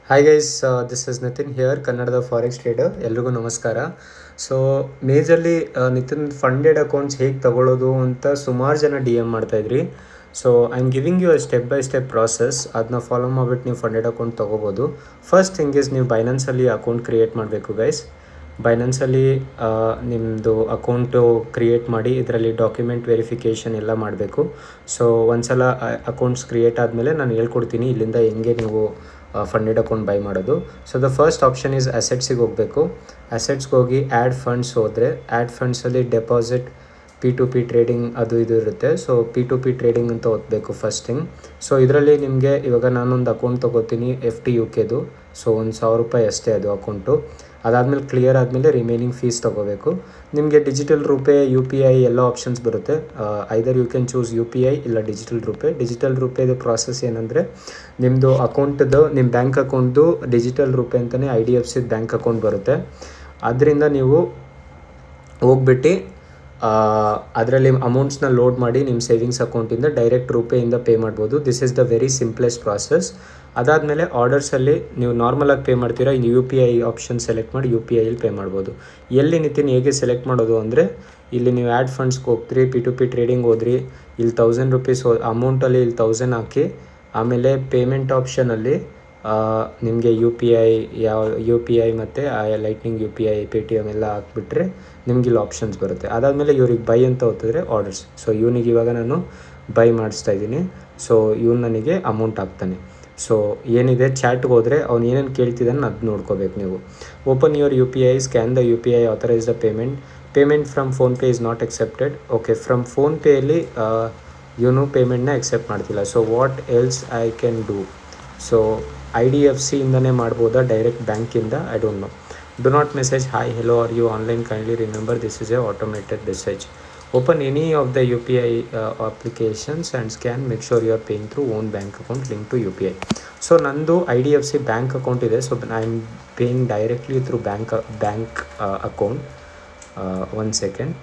Hi guys, this is Nitin here, ಕನ್ನಡದ forex trader. ಎಲ್ರಿಗೂ ನಮಸ್ಕಾರ. So majorly Nitin funded accounts ಹೇಗೆ ತಗೊಳ್ಳೋದು ಅಂತ ಸುಮಾರು ಜನ ಡಿ ಎಮ್ ಮಾಡ್ತಾಯಿದ್ರಿ. So I am giving you a step by step process. ಅದನ್ನ ಫಾಲೋ ಮಾಡಿಬಿಟ್ಟು ನೀವು ಫಂಡೆಡ್ ಅಕೌಂಟ್ ತೊಗೋಬೋದು. ಫಸ್ಟ್ ಥಿಂಗ್ ಇಸ್ ನೀವು ಬೈನಾನ್ಸಲ್ಲಿ ಅಕೌಂಟ್ ಕ್ರಿಯೇಟ್ ಮಾಡಬೇಕು ಗೈಸ್. ಬೈನಾನ್ಸಲ್ಲಿ ನಿಮ್ಮದು ಅಕೌಂಟು ಕ್ರಿಯೇಟ್ ಮಾಡಿ ಇದರಲ್ಲಿ ಡಾಕ್ಯುಮೆಂಟ್ ವೆರಿಫಿಕೇಷನ್ ಎಲ್ಲ ಮಾಡಬೇಕು. ಸೊ ಒಂದ್ಸಲ ಅಕೌಂಟ್ಸ್ ಕ್ರಿಯೇಟ್ ಆದಮೇಲೆ ನಾನು ಹೇಳ್ಕೊಡ್ತೀನಿ ಇಲ್ಲಿಂದ ಹೆಂಗೆ ನೀವು ಫಂಡೆಡ್ ಅಕೌಂಟ್ ಬೈ ಮಾಡೋದು. So the first option is ಅಸೆಟ್ಸಿಗೆ ಹೋಗಬೇಕು. ಅಸೆಟ್ಸ್ಗೆ ಹೋಗಿ ಆ್ಯಡ್ ಫಂಡ್ಸ್ ಹೋದರೆ ಆ್ಯಡ್ ಫಂಡ್ಸಲ್ಲಿ ಡೆಪಾಸಿಟ್, P2P ಟ್ರೇಡಿಂಗ್ ಅದು ಇದು ಇರುತ್ತೆ. ಸೊ P2P ಟ್ರೇಡಿಂಗ್ ಅಂತ ಓದಬೇಕು ಫಸ್ಟ್ ಥಿಂಗ್. ಸೊ ಇದರಲ್ಲಿ ನಿಮಗೆ ಇವಾಗ ನಾನೊಂದು ಅಕೌಂಟ್ ತೊಗೋತೀನಿ FD UKದು. ಸೊ ₹1,000 ಅಷ್ಟೇ ಅದು ಅಕೌಂಟು. ಅದಾದಮೇಲೆ ಕ್ಲಿಯರ್ ಆದಮೇಲೆ ರಿಮೈನಿಂಗ್ ಫೀಸ್ ತೊಗೋಬೇಕು. ನಿಮಗೆ ಡಿಜಿಟಲ್ ರೂಪೇ, UPI ಎಲ್ಲ ಆಪ್ಷನ್ಸ್ ಬರುತ್ತೆ. Either you can choose UPI ಇಲ್ಲ ಡಿಜಿಟಲ್ ರೂಪೇ. ಡಿಜಿಟಲ್ ರೂಪೇದು ಪ್ರಾಸೆಸ್ ಏನಂದರೆ ನಿಮ್ಮದು ಅಕೌಂಟ್ದು, ನಿಮ್ಮ ಬ್ಯಾಂಕ್ ಅಕೌಂಟ್ದು ಡಿಜಿಟಲ್ ರೂಪೇ ಅಂತಲೇ IDFC ಬ್ಯಾಂಕ್ ಅಕೌಂಟ್ ಬರುತ್ತೆ. ಅದರಿಂದ ನೀವು ಹೋಗ್ಬಿಟ್ಟು ಅದರಲ್ಲಿ ಅಮೌಂಟ್ಸ್ನ ಲೋಡ್ ಮಾಡಿ ನಿಮ್ಮ ಸೇವಿಂಗ್ಸ್ ಅಕೌಂಟಿಂದ ಡೈರೆಕ್ಟ್ ರೂಪೇಯಿಂದ ಪೇ ಮಾಡ್ಬೋದು. This is the very simplest process. ಅದಾದಮೇಲೆ ಆರ್ಡರ್ಸಲ್ಲಿ ನೀವು ನಾರ್ಮಲಾಗಿ ಪೇ ಮಾಡ್ತೀರಾ, ಇನ್ನು UPI ಆಪ್ಷನ್ ಸೆಲೆಕ್ಟ್ ಮಾಡಿ UPIಯಲ್ಲಿ ಪೇ ಮಾಡ್ಬೋದು. ಎಲ್ಲಿ ನಿತಿನ್ ಹೇಗೆ ಸೆಲೆಕ್ಟ್ ಮಾಡೋದು ಅಂದರೆ, ಇಲ್ಲಿ ನೀವು ಆ್ಯಡ್ ಫಂಡ್ಸ್ಗೆ ಹೋಗ್ತೀರಿ, P2P ಟ್ರೇಡಿಂಗ್ ಹೋದ್ರಿ, ಇಲ್ಲಿ ₹1,000 ಅಮೌಂಟಲ್ಲಿ ಇಲ್ಲಿ 1,000 ಹಾಕಿ, ಆಮೇಲೆ ಪೇಮೆಂಟ್ ಆಪ್ಷನಲ್ಲಿ ನಿಮಗೆ UPI ಮತ್ತು ಲೈಟ್ನಿಂಗ್ UPI, Paytm ಎಲ್ಲ ಹಾಕ್ಬಿಟ್ರೆ ನಿಮ್ಗೆ ಇಲ್ಲಿ ಆಪ್ಷನ್ಸ್ ಬರುತ್ತೆ. ಅದಾದಮೇಲೆ ಇವ್ರಿಗೆ ಬೈ ಅಂತ ಓದಿದ್ರೆ ಆರ್ಡರ್ಸ್. ಸೊ ಇವನಿಗೆ ಇವಾಗ ನಾನು ಬೈ ಮಾಡಿಸ್ತಾ ಇದ್ದೀನಿ. ಸೊ ಇವನು ನನಗೆ ಅಮೌಂಟ್ ಹಾಕ್ತಾನೆ. ಸೊ ಏನಿದೆ ಚಾಟ್ಗೆ ಹೋದರೆ ಅವ್ನು ಏನೇನು ಕೇಳ್ತಿದ್ದಾನೆ ಅದು ನೋಡ್ಕೋಬೇಕು ನೀವು. Open your UPI, scan the UPI, authorise the payment from PhonePe is not accepted. Okay, from ಫೋನ್ಪೇಯಲ್ಲಿ ಇವನು ಪೇಮೆಂಟ್ನ ಎಕ್ಸೆಪ್ಟ್ ಮಾಡ್ತಿಲ್ಲ. So what else I can do? So IDFCಯಿಂದನೇ ಮಾಡ್ಬೋದಾ, ಡೈರೆಕ್ಟ್ ಬ್ಯಾಂಕಿಂದ? I don't know. Do not message hi, hello, are you online? Kindly remember this is a automated message. Open any of the UPI applications and scan. Make sure you are paying through own bank account linked to UPI. So ನಂದು IDFC bank account ಇದೆ. So I am paying directly through bank account. One second.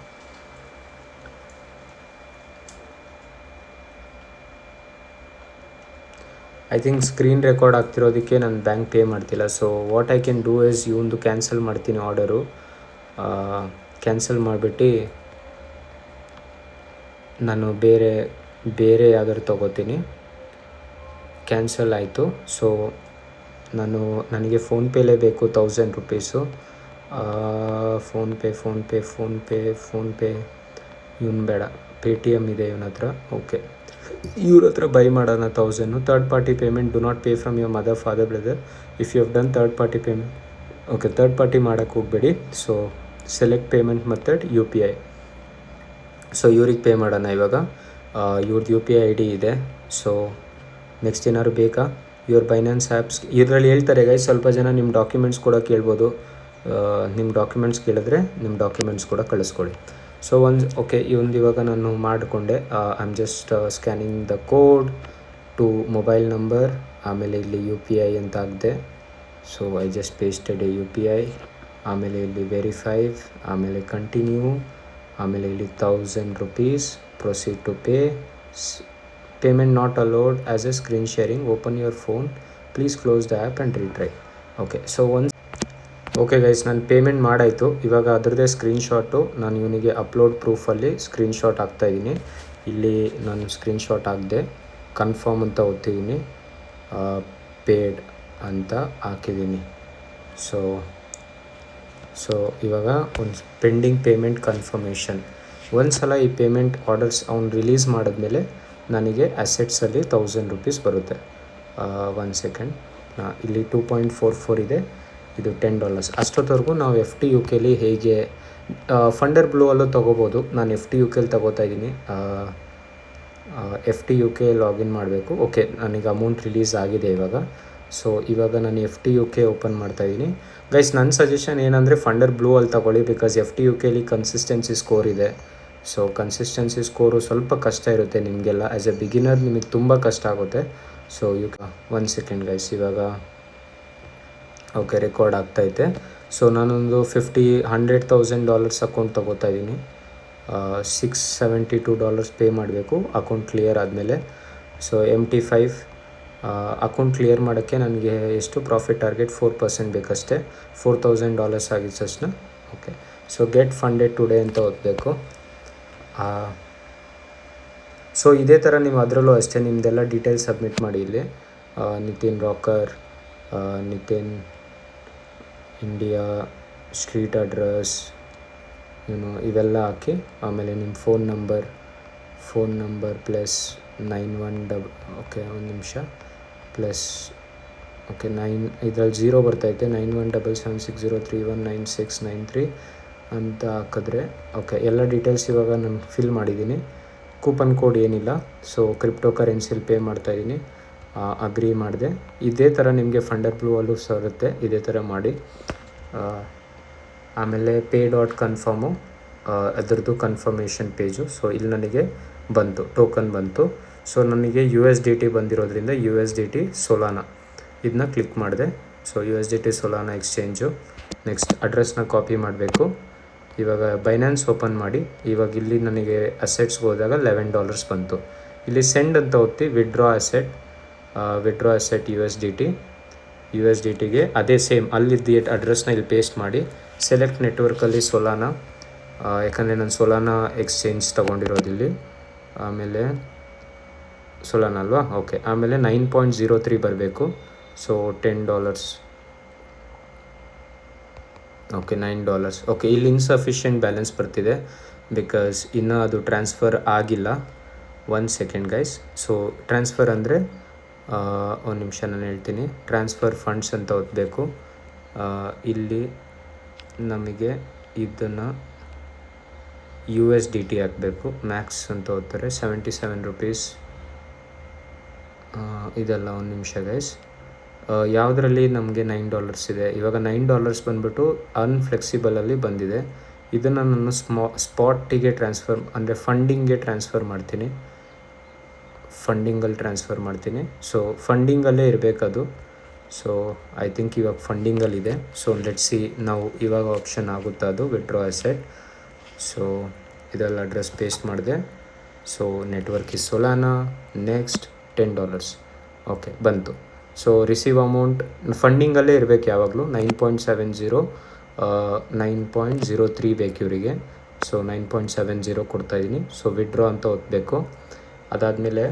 I think screen record ಆಗ್ತಿರೋದಕ್ಕೆ ನಾನು bank pay ಮಾಡ್ತಿಲ್ಲ. So what I can do is ಇವಂದು cancel ಮಾಡ್ತೀನಿ order. Cancel ಮಾಡಿಬಿಟ್ಟು ನಾನು ಬೇರೆ ಯಾವ್ದಾದ್ರು ತೊಗೋತೀನಿ. ಕ್ಯಾನ್ಸಲ್ ಆಯಿತು. ಸೊ ನನಗೆ ಫೋನ್ಪೇಲೇ ಬೇಕು ₹1,000. ಫೋನ್ಪೇ ಇವನು ಬೇಡ, Paytm ಇದೆ ಇವನ ಹತ್ರ. ಓಕೆ, ಇವ್ರ ಹತ್ರ ಬೈ ಮಾಡೋಣ 1,000. Third party payment, do not pay from your mother, father, brother if you have done third party payment. Okay, third party ಮಾಡೋಕ್ಕೆ ಹೋಗಬೇಡಿ. So select payment method UPI. So ಇವ್ರಿಗೆ ಪೇ ಮಾಡೋಣ ಇವಾಗ. ಇವ್ರದ್ದು UPI ID ಇದೆ. So next ಏನಾದ್ರು ಬೇಕಾ? Your Binance apps ಇದರಲ್ಲಿ ಹೇಳ್ತಾರೆ ಗೈಸ್. ಸ್ವಲ್ಪ ಜನ ನಿಮ್ಮ ಡಾಕ್ಯುಮೆಂಟ್ಸ್ ಕೂಡ ಕೇಳ್ಬೋದು. ನಿಮ್ಮ ಡಾಕ್ಯುಮೆಂಟ್ಸ್ ಕೇಳಿದ್ರೆ ನಿಮ್ಮ ಡಾಕ್ಯುಮೆಂಟ್ಸ್ ಕೂಡ ಕಳಿಸ್ಕೊಡಿ. ಸೊ ಓಕೆ, ಇವೊಂದು ಇವಾಗ ನಾನು ಮಾಡಿಕೊಂಡೆ. I am just scanning the code to mobile number. ಆಮೇಲೆ ಇಲ್ಲಿ UPI ಅಂತ ಆಗಿದೆ. So I just pasted UPI. ಆಮೇಲೆ ಇಲ್ಲಿ ವೆರಿಫೈ, ಆಮೇಲೆ ಕಂಟಿನ್ಯೂ, ಆಮೇಲೆ ಇಲ್ಲಿ ₹1,000 proceed to pay. Payment not allowed as a screen sharing. Open your phone, please close the app and retry. Okay guys, ನಾನು ಪೇಮೆಂಟ್ ಮಾಡಾಯಿತು. ಇವಾಗ ಅದರದ್ದೇ ಸ್ಕ್ರೀನ್ಶಾಟು ನಾನು ಇವನಿಗೆ ಅಪ್ಲೋಡ್ ಪ್ರೂಫಲ್ಲಿ ಸ್ಕ್ರೀನ್ಶಾಟ್ ಹಾಕ್ತಾಯಿದ್ದೀನಿ. ಇಲ್ಲಿ ನಾನು ಸ್ಕ್ರೀನ್ಶಾಟ್ ಹಾಕಿದೆ, ಕನ್ಫರ್ಮ್ ಅಂತ ಓದ್ತಿದ್ದೀನಿ, ಪೇಡ್ ಅಂತ ಹಾಕಿದ್ದೀನಿ. ಸೊ ಇವಾಗ ಒಂದು ಪೆಂಡಿಂಗ್ ಪೇಮೆಂಟ್ ಕನ್ಫರ್ಮೇಷನ್. ಒಂದು ಸಲ ಈ ಪೇಮೆಂಟ್ ಆರ್ಡರ್ಸ್ ಅವ್ನು ರಿಲೀಸ್ ಮಾಡಿದ್ಮೇಲೆ ನನಗೆ ಅಸೆಟ್ಸಲ್ಲಿ ₹1,000 ಬರುತ್ತೆ. One second. ಇಲ್ಲಿ 2.44 ಇದೆ, ಇದು $10. ಅಷ್ಟೊತ್ತವರೆಗೂ ನಾವು FD UKಲಿ ಹೇಗೆ ಫಂಡರ್ ಬ್ಲೂ ಅಲ್ಲೂ ತೊಗೋಬೋದು. ನಾನು FD UKಲಿ ತೊಗೋತಾ ಇದ್ದೀನಿ. FD UK ಲಾಗಿನ್ ಮಾಡಬೇಕು. ಓಕೆ, ನನಗೆ ಅಮೌಂಟ್ ರಿಲೀಸ್ ಆಗಿದೆ ಇವಾಗ. ಸೊ ಇವಾಗ ನಾನು FD UK ಓಪನ್ ಮಾಡ್ತಾಯಿದ್ದೀನಿ. ಗೈಸ್, ನನ್ನ ಸಜೆಷನ್ ಏನಂದರೆ ಫಂಡರ್ ಬ್ಲೂ ಅಲ್ಲಿ ತೊಗೊಳ್ಳಿ. ಬಿಕಾಸ್ FD UKಲಿ ಕನ್ಸಿಸ್ಟೆನ್ಸಿ ಸ್ಕೋರ್ ಇದೆ. ಸೊ ಕನ್ಸಿಸ್ಟೆನ್ಸಿ ಸ್ಕೋರು ಸ್ವಲ್ಪ ಕಷ್ಟ ಇರುತ್ತೆ ನಿಮಗೆಲ್ಲ. ಆ್ಯಸ್ ಎ ಬಿಗಿನರ್ ನಿಮಗೆ ತುಂಬ ಕಷ್ಟ ಆಗುತ್ತೆ. ಸೊ ಒನ್ ಸೆಕೆಂಡ್ ಗೈಸ್, ಇವಾಗ ಓಕೆ ರೆಕಾರ್ಡ್ ಆಗ್ತೈತೆ. ಸೊ ನಾನೊಂದು $100,000 ಅಕೌಂಟ್ ತೊಗೋತಾ ಇದ್ದೀನಿ. $672 ಪೇ ಮಾಡಬೇಕು ಅಕೌಂಟ್ ಕ್ಲಿಯರ್ ಆದಮೇಲೆ. ಸೊ MT5 ಅಕೌಂಟ್ ಕ್ಲಿಯರ್ ಮಾಡೋಕ್ಕೆ ನನಗೆ ಎಷ್ಟು ಪ್ರಾಫಿಟ್ ಟಾರ್ಗೆಟ್ 4% ಬೇಕಷ್ಟೇ. $4,000 ಆಗಿದ್ದ ತಕ್ಷಣ okay. So get funded today ಅಂತ ಓದಬೇಕು. ಸೊ ಇದೇ ಥರ ನೀವು ಅದರಲ್ಲೂ ಅಷ್ಟೇ ನಿಮ್ಮದೆಲ್ಲ ಡೀಟೇಲ್ಸ್ ಸಬ್ಮಿಟ್ ಮಾಡಿ ಇಲ್ಲಿ. Nitin rocker, Nitin India, street address, ಇವೆಲ್ಲ ಹಾಕಿ, ಆಮೇಲೆ ನಿಮ್ಮ ಫೋನ್ ನಂಬರ್ ಪ್ಲಸ್ 91 ಓಕೆ ಒಂದು ನಿಮಿಷ ಪ್ಲಸ್ ಓಕೆ 9 ಇದರಲ್ಲಿ 0 ಬರ್ತೈತೆ 917760319693 ಅಂತ ಹಾಕಿದ್ರೆ ಓಕೆ ಎಲ್ಲ ಡೀಟೇಲ್ಸ್ ಇವಾಗ ನಾನು ಫಿಲ್ ಮಾಡಿದ್ದೀನಿ. ಕೂಪನ್ ಕೋಡ್ ಏನಿಲ್ಲ. ಸೊ ಕ್ರಿಪ್ಟೋ ಕರೆನ್ಸಿಲಿ ಪೇ ಮಾಡ್ತಾಯಿದ್ದೀನಿ, ಅಗ್ರಿ ಮಾಡಿದೆ. ಇದೇ ಥರ ನಿಮಗೆ ಫಂಡರ್ ಬ್ಲೂ ಅಲ್ಲೂ ಬರುತ್ತೆ, ಇದೇ ಥರ ಮಾಡಿ. ಆಮೇಲೆ pay.confirm ಅದರದ್ದು ಕನ್ಫರ್ಮೇಷನ್ ಪೇಜು. ಸೊ ಇಲ್ಲಿ ನನಗೆ ಬಂತು, ಟೋಕನ್ ಬಂತು. ಸೊ ನನಗೆ USDT ಬಂದಿರೋದ್ರಿಂದ USDT ಸೊಲಾನಾ ಇದನ್ನ ಕ್ಲಿಕ್ ಮಾಡಿದೆ. So USDT Solana exchange. Next ಅಡ್ರೆಸ್ನ ಕಾಪಿ ಮಾಡಬೇಕು. ಇವಾಗ ಬೈನಾನ್ಸ್ ಓಪನ್ ಮಾಡಿ, ಇವಾಗ ಇಲ್ಲಿ ನನಗೆ ಅಸೆಟ್ಸ್ಗೆ ಹೋದಾಗ $11 ಬಂತು. ಇಲ್ಲಿ ಸೆಂಡ್ ಅಂತ ಒತ್ತಿ ವಿಡ್ರಾ ಅಸೆಟ್ USDTಗೆ ಅದೇ ಸೇಮ್ ಅಲ್ಲಿದ್ದು ಅಡ್ರೆಸ್ನ ಇಲ್ಲಿ ಪೇಸ್ಟ್ ಮಾಡಿ ಸೆಲೆಕ್ಟ್ ನೆಟ್ವರ್ಕಲ್ಲಿ ಸೊಲಾನಾ, ಯಾಕಂದರೆ ನಾನು ಸೊಲಾನಾ ಎಕ್ಸ್ಚೇಂಜ್ ತೊಗೊಂಡಿರೋದಿಲ್ಲಿ. ಆಮೇಲೆ ಸೊಲಾನಾ ಅಲ್ವಾ, ಓಕೆ. ಆಮೇಲೆ 9.03 ಬರಬೇಕು. So $10 okay $9 okay. ಇಲ್ಲಿ ಇನ್ಸಫಿಷಿಯೆಂಟ್ ಬ್ಯಾಲೆನ್ಸ್ ಬರ್ತಿದೆ ಬಿಕಾಸ್ ಇನ್ನೂ ಅದು ಟ್ರಾನ್ಸ್ಫರ್ ಆಗಿಲ್ಲ. 1 ಸೆಕೆಂಡ್ ಗೈಸ್. ಸೊ ಟ್ರಾನ್ಸ್ಫರ್ ಅಂದರೆ ಒಂದು ನಿಮಿಷ ನಾನು ಹೇಳ್ತೀನಿ. ಟ್ರಾನ್ಸ್ಫರ್ ಫಂಡ್ಸ್ ಅಂತ ಓದಬೇಕು. ಇಲ್ಲಿ ನಮಗೆ ಇದನ್ನು USDT ಹಾಕಬೇಕು. ಮ್ಯಾಕ್ಸ್ ಅಂತ ಓದ್ತಾರೆ, $77. ಇದೆಲ್ಲ ಒಂದು ನಿಮಿಷ ಗೈಸ್. ಯಾವುದರಲ್ಲಿ ನಮಗೆ $9 ಇದೆ. ಇವಾಗ $9 ಬಂದ್ಬಿಟ್ಟು ಅನ್ಫ್ಲೆಕ್ಸಿಬಲಲ್ಲಿ ಬಂದಿದೆ. ಇದನ್ನು ನಾನು ಸ್ಪಾಟಿಗೆ ಟ್ರಾನ್ಸ್ಫರ್ ಅಂದರೆ ಫಂಡಿಂಗಲ್ಲಿ ಟ್ರಾನ್ಸ್ಫರ್ ಮಾಡ್ತೀನಿ. ಸೊ ಫಂಡಿಂಗಲ್ಲೇ ಇರಬೇಕದು. ಸೊ ಐ ಥಿಂಕ್ ಇವಾಗ ಫಂಡಿಂಗಲ್ಲಿದೆ. ಸೊ ಲೆಟ್ಸ್ ಸಿ ನಾವು ಇವಾಗ ಆಪ್ಷನ್ ಆಗುತ್ತಾ ಅದು ವಿಡ್ರಾ ಅಸೆಟ್. ಸೊ ಇದೆಲ್ಲ ಅಡ್ರೆಸ್ ಪೇಸ್ಟ್ ಮಾಡಿದೆ. So network is Solana. Next $10 okay ಬಂತು. ಸೊ ರಿಸೀವ್ ಅಮೌಂಟ್ ಫಂಡಿಂಗಲ್ಲೇ ಇರಬೇಕು ಯಾವಾಗಲೂ. 9.70 9.03 ಬೇಕು ಇವರಿಗೆ. ಸೊ 9.70 ಕೊಡ್ತಾಯಿದ್ದೀನಿ. ಸೊ ವಿಡ್ರಾ ಅಂತ ಒತ್ತಬೇಕು. ಅದಾದಮೇಲೆ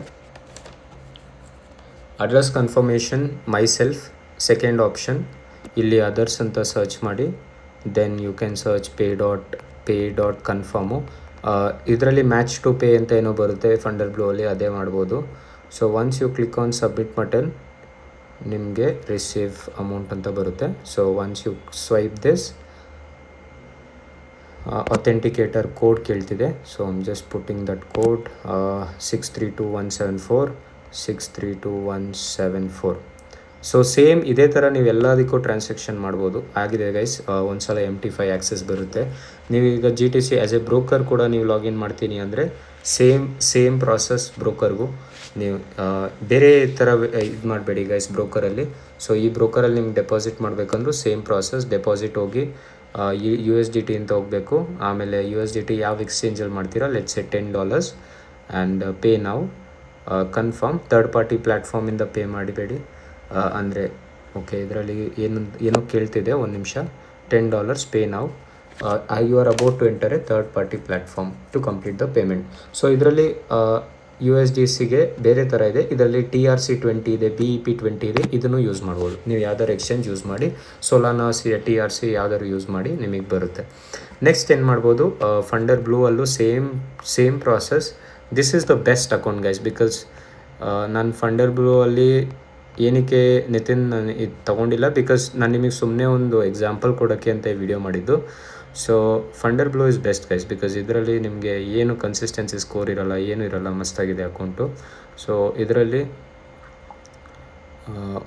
address confirmation myself second option. ಇಲ್ಲಿ ಅದರ್ಸ್ ಅಂತ ಸರ್ಚ್ ಮಾಡಿ, then you can search pay.confirm. ಇದರಲ್ಲಿ ಮ್ಯಾಚ್ ಟು ಪೇ ಅಂತ ಏನೋ ಬರುತ್ತೆ ಫಂಡರ್ ಬ್ಲೂ ಅಲ್ಲಿ, ಅದೇ ಮಾಡ್ಬೋದು. So once you click on submit button ನಿಮಗೆ ರಿಸೀವ್ ಅಮೌಂಟ್ ಅಂತ ಬರುತ್ತೆ. So once you swipe this authenticator code ಕೇಳ್ತಿದೆ. So I am just putting that code 632174. So same ಇದೇ ಥರ ನೀವು ಎಲ್ಲದಕ್ಕೂ ಟ್ರಾನ್ಸಾಕ್ಷನ್ ಮಾಡ್ಬೋದು. ಆಗಿದೆ ಗೈಸ್. ಒಂದು ಸಲ MT5 ಆ್ಯಕ್ಸೆಸ್ ಬರುತ್ತೆ. ನೀವೀಗ GTC ಆ್ಯಸ್ ಎ ಬ್ರೋಕರ್ ಕೂಡ ನೀವು ಲಾಗಿನ್ ಮಾಡ್ತೀನಿ ಅಂದರೆ ಸೇಮ್ ಪ್ರಾಸೆಸ್ ಬ್ರೋಕರ್ಗೂ. ನೀವು ಬೇರೆ ಥರ ಇದು ಮಾಡಬೇಡಿ ಗೈಸ್ ಬ್ರೋಕರಲ್ಲಿ. ಸೊ ಈ ಬ್ರೋಕರಲ್ಲಿ ನಿಮ್ಗೆ ಡೆಪಾಸಿಟ್ ಮಾಡಬೇಕಂದ್ರೂ ಸೇಮ್ ಪ್ರಾಸೆಸ್. ಡೆಪಾಸಿಟ್ ಹೋಗಿ USDT ಅಂತ ಹೋಗಬೇಕು. ಆಮೇಲೆ USDT ಯಾವ ಎಕ್ಸ್ಚೇಂಜಲ್ಲಿ ಮಾಡ್ತೀರಾ, ಲೆಟ್ಸ್ ಸೆ $10 ಆ್ಯಂಡ್ ಪೇ ನಾವು ಕನ್ಫರ್ಮ್. ಥರ್ಡ್ ಪಾರ್ಟಿ ಪ್ಲ್ಯಾಟ್ಫಾರ್ಮಿಂದ ಪೇ ಮಾಡಿಬೇಡಿ ಅಂದರೆ ಓಕೆ. ಇದರಲ್ಲಿ ಏನೋ ಕೇಳ್ತಿದೆ, ಒಂದು ನಿಮಿಷ. $10 ಪೇ ನಾವು. You are about to enter a third party platform to complete the payment. So ಇದರಲ್ಲಿ USDCಗೆ ಬೇರೆ ಥರ ಇದೆ. ಇದರಲ್ಲಿ TRC20 ಇದೆ, BEP20 ಇದೆ. ಇದನ್ನು ಯೂಸ್ ಮಾಡ್ಬೋದು. ನೀವು ಯಾವ್ದಾದ್ರು ಎಕ್ಸ್ಚೇಂಜ್ ಯೂಸ್ ಮಾಡಿ, ಸೊಲಾನಾ TRC ಯಾವ್ದಾದ್ರು ಯೂಸ್ ಮಾಡಿ ನಿಮಗೆ ಬರುತ್ತೆ. ನೆಕ್ಸ್ಟ್ ಏನು ಮಾಡ್ಬೋದು, ಫಂಡರ್ ಬ್ಲೂ ಅಲ್ಲೂ same process. This is the best account guys because ನಾನು ಫಂಡರ್ ಬ್ಲೂ ಅಲ್ಲಿ ಏನಕ್ಕೆ ನಿತಿನ್ ನಾನು ಇದು ತೊಗೊಂಡಿಲ್ಲ, ಬಿಕಾಸ್ ನಾನು ನಿಮಗೆ ಸುಮ್ಮನೆ ಒಂದು ಎಕ್ಸಾಂಪಲ್ ಕೊಡೋಕ್ಕೆ ಅಂತ ವಿಡಿಯೋ ಮಾಡಿದ್ದು. So funder blue is best guys because ಇದರಲ್ಲಿ ನಿಮಗೆ ಏನು ಕನ್ಸಿಸ್ಟೆನ್ಸಿ ಸ್ಕೋರ್ ಇರೋಲ್ಲ, ಏನೂ ಇರೋಲ್ಲ. ಮಸ್ತಾಗಿದೆ ಅಕೌಂಟು. ಸೊ ಇದರಲ್ಲಿ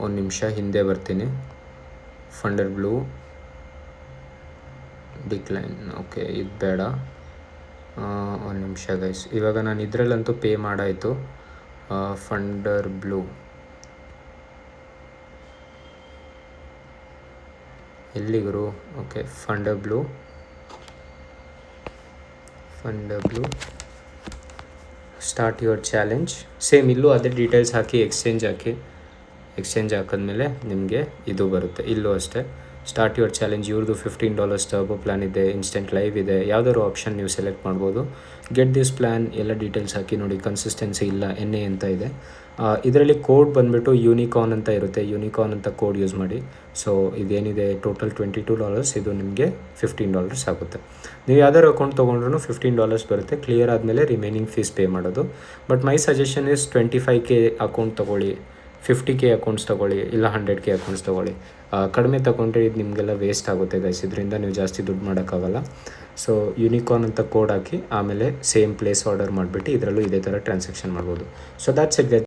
ಒಂದು ನಿಮಿಷ ಹಿಂದೆ ಬರ್ತೀನಿ. ಫಂಡರ್ ಬ್ಲೂ ಡಿಕ್ಲೈನ್ ಓಕೆ, ಇದು ಬೇಡ. ಒಂದು ನಿಮಿಷ ಗೈಸ್. ಇವಾಗ ನಾನು ಇದರಲ್ಲಂತೂ ಪೇ ಮಾಡಾಯಿತು. ಫಂಡರ್ ಬ್ಲೂ ಎಲ್ಲಿಗರು okay. Funder blue start your challenge. Same ಇಲ್ಲೂ ಅದೇ ಡೀಟೇಲ್ಸ್ ಹಾಕಿ, ಎಕ್ಸ್ಚೇಂಜ್ ಹಾಕಿ. ಎಕ್ಸ್ಚೇಂಜ್ ಹಾಕಿದ್ಮೇಲೆ ನಿಮಗೆ ಇದು ಬರುತ್ತೆ. ಇಲ್ಲೂ ಅಷ್ಟೇ ಸ್ಟಾರ್ಟ್ ಯುವರ್ ಚಾಲೆಂಜ್, ಇವ್ರದ್ದು $15 ಟರ್ಬೋ ಪ್ಲ್ಯಾನ್ ಇದೆ, ಇನ್ಸ್ಟೆಂಟ್ ಲೈವ್ ಇದೆ, ಯಾವ್ದಾದ್ರು ಆಪ್ಷನ್ ನೀವು ಸೆಲೆಕ್ಟ್ ಮಾಡ್ಬೋದು. ಗೆಟ್ ದಿಸ್ ಪ್ಲ್ಯಾನ್ ಎಲ್ಲ ಡೀಟೇಲ್ಸ್ ಹಾಕಿ ನೋಡಿ. ಕನ್ಸಿಸ್ಟೆನ್ಸಿ ಇಲ್ಲ NA ಅಂತ ಇದೆ. ಇದರಲ್ಲಿ ಕೋಡ್ ಬಂದುಬಿಟ್ಟು ಯೂನಿಕಾರ್ನ್ ಅಂತ ಇರುತ್ತೆ, ಯೂನಿಕಾರ್ನ್ ಅಂತ ಕೋಡ್ ಯೂಸ್ ಮಾಡಿ. ಸೊ ಇದೇನಿದೆ ಟೋಟಲ್ $22, ಇದು ನಿಮಗೆ $15 ಆಗುತ್ತೆ. ನೀವು ಯಾವ್ದಾದ್ರು ಅಕೌಂಟ್ ತೊಗೊಂಡ್ರೂ $15 ಬರುತ್ತೆ. ಕ್ಲಿಯರ್ ಆದಮೇಲೆ ರಿಮೈನಿಂಗ್ ಫೀಸ್ ಪೇ ಮಾಡೋದು. But my suggestion is 25K account ತೊಗೊಳ್ಳಿ, 50K ಅಕೌಂಟ್ಸ್ ತೊಗೊಳ್ಳಿ, ಇಲ್ಲ 100K ಅಕೌಂಟ್ಸ್ ತೊಗೊಳ್ಳಿ. ಕಡಿಮೆ ತೊಗೊಂಡ್ರೆ ಇದು ನಿಮಗೆಲ್ಲ ವೇಸ್ಟ್ ಆಗುತ್ತೆ ಗೈಸ್, ಇದರಿಂದ ನೀವು ಜಾಸ್ತಿ ದುಡ್ಡು ಮಾಡೋಕ್ಕಾಗಲ್ಲ. ಸೊ ಯೂನಿಕಾರ್ನ್ ಅಂತ ಕೋಡ್ ಹಾಕಿ ಆಮೇಲೆ ಸೇಮ್ ಪ್ಲೇಸ್ ಆರ್ಡರ್ ಮಾಡಿಬಿಟ್ಟು ಇದರಲ್ಲೂ ಇದೇ ಥರ ಟ್ರಾನ್ಸಾಕ್ಷನ್ ಮಾಡ್ಬೋದು. So that's it guys.